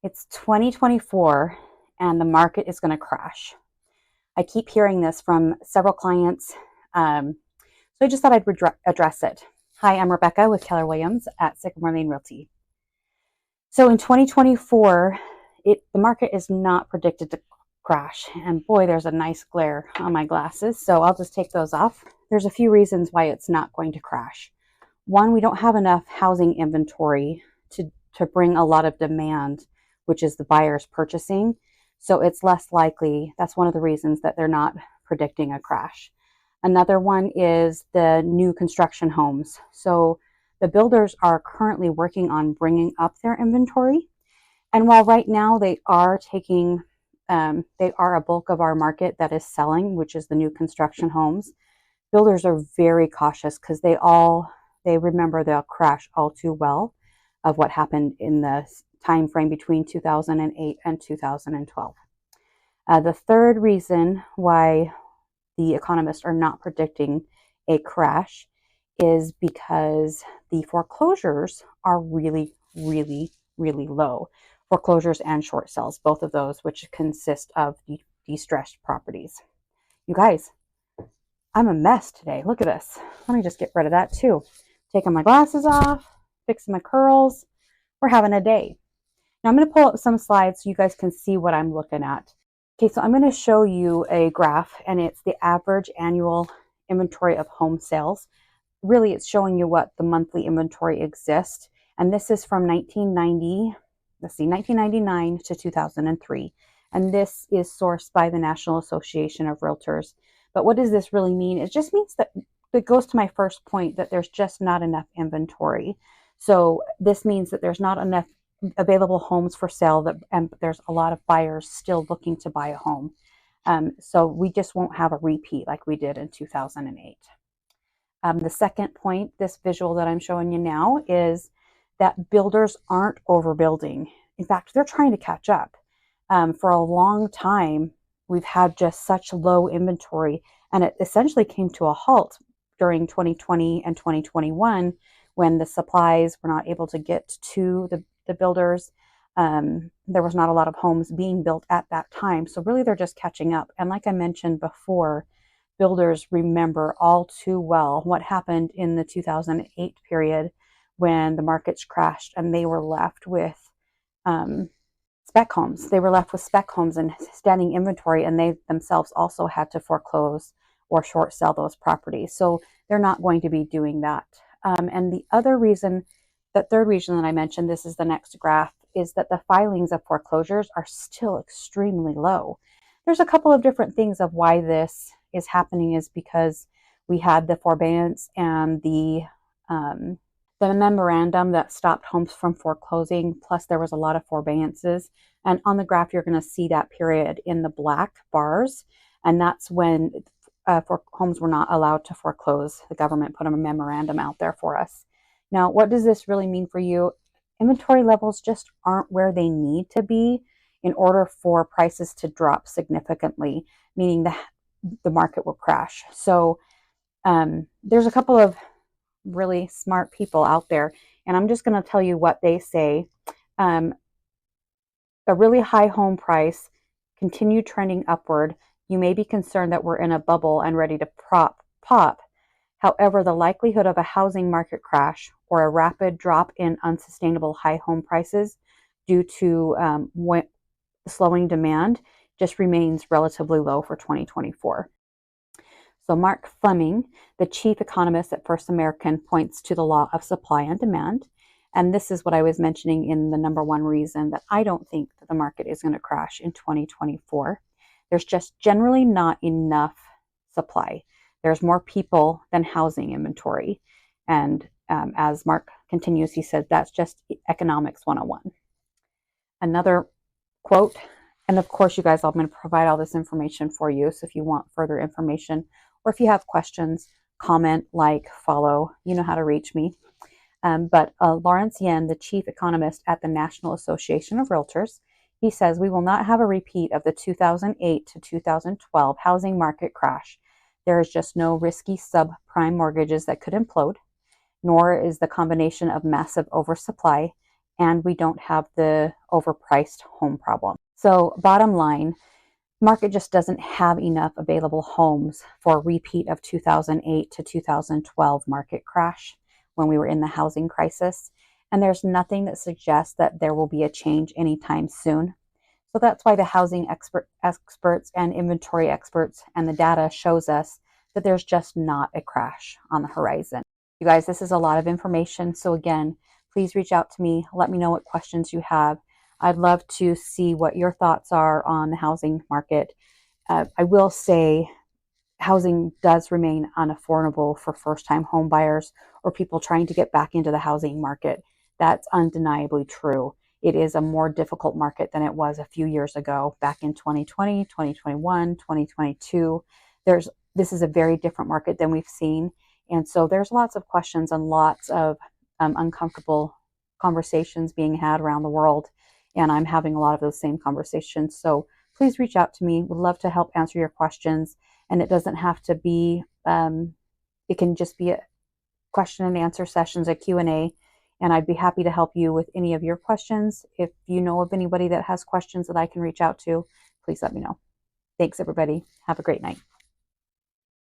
It's 2024 and the market is going to crash. I keep hearing this from several clients, so I just thought I'd address it. Hi, I'm Rebecca with Keller Williams at Sycamore Lane Realty. So in 2024, the market is not predicted to crash. And boy, there's a nice glare on my glasses, so I'll just take those off. There's a few reasons why it's not going to crash. One, we don't have enough housing inventory to bring a lot of demand, which is the buyers purchasing. So it's less likely. That's one of the reasons that they're not predicting a crash. Another one is the new construction homes. So the builders are currently working on bringing up their inventory. And while right now they are a bulk of our market that is selling, which is the new construction homes, builders are very cautious because they remember the crash all too well of what happened in the time frame between 2008 and 2012. The third reason why the economists are not predicting a crash is because the foreclosures are really, really, really low. Foreclosures and short sales, both of those, which consist of distressed properties. You guys, I'm a mess today. Look at this. Let me just get rid of that too. Taking my glasses off, fixing my curls. We're having a day. Now I'm going to pull up some slides so you guys can see what I'm looking at. Okay, so I'm going to show you a graph, and it's the average annual inventory of home sales. Really, it's showing you what the monthly inventory exists. And this is from 1999 to 2003. And this is sourced by the National Association of Realtors. But what does this really mean? It just means that it goes to my first point, that there's just not enough inventory. So this means that there's not enough available homes for sale, and there's a lot of buyers still looking to buy a home. So we just won't have a repeat like we did in 2008. The second point, this visual that I'm showing you now, is that builders aren't overbuilding. In fact, they're trying to catch up. For a long time, we've had just such low inventory, and it essentially came to a halt during 2020 and 2021 when the supplies were not able to get to the builders. There was not a lot of homes being built at that time. So really they're just catching up. And like I mentioned before, builders remember all too well what happened in the 2008 period when the markets crashed and they were left with spec homes. They were left with spec homes and standing inventory, and they themselves also had to foreclose or short sell those properties. So they're not going to be doing that. And the third reason that I mentioned, this is the next graph, is that the filings of foreclosures are still extremely low. There's a couple of different things of why this is happening, is because we had the forbearance and the memorandum that stopped homes from foreclosing, plus there was a lot of forbearances. And on the graph, you're going to see that period in the black bars, and that's when homes were not allowed to foreclose. The government put a memorandum out there for us. Now, what does this really mean for you? Inventory levels just aren't where they need to be in order for prices to drop significantly, meaning the market will crash. So there's a couple of really smart people out there, and I'm just going to tell you what they say. A really high home price continue trending upward. You may be concerned that we're in a bubble and ready to pop. However, the likelihood of a housing market crash or a rapid drop in unsustainable high home prices due to slowing demand just remains relatively low for 2024. So Mark Fleming, the chief economist at First American, points to the law of supply and demand. And this is what I was mentioning in the number one reason that I don't think that the market is going to crash in 2024. There's just generally not enough supply. There's more people than housing inventory. And as Mark continues, he said that's just economics 101. Another quote, and of course, you guys, I'm going to provide all this information for you. So if you want further information, or if you have questions, comment, like, follow, you know how to reach me. But Lawrence Yen, the chief economist at the National Association of Realtors, he says, we will not have a repeat of the 2008 to 2012 housing market crash. There is just no risky subprime mortgages that could implode, nor is the combination of massive oversupply and we don't have the overpriced home problem. So bottom line, market just doesn't have enough available homes for a repeat of 2008 to 2012 market crash when we were in the housing crisis. And there's nothing that suggests that there will be a change anytime soon. So that's why the housing experts and inventory experts and the data shows us that there's just not a crash on the horizon. You guys, this is a lot of information. So again, please reach out to me. Let me know what questions you have. I'd love to see what your thoughts are on the housing market. I will say housing does remain unaffordable for first-time home buyers or people trying to get back into the housing market. That's undeniably true. It is a more difficult market than it was a few years ago, back in 2020, 2021, 2022. This is a very different market than we've seen. And so there's lots of questions and lots of uncomfortable conversations being had around the world. And I'm having a lot of those same conversations. So please reach out to me. Would love to help answer your questions. And it doesn't have to be, it can just be a question and answer sessions, a Q&A. And I'd be happy to help you with any of your questions. If you know of anybody that has questions that I can reach out to, please let me know. Thanks, everybody. Have a great night.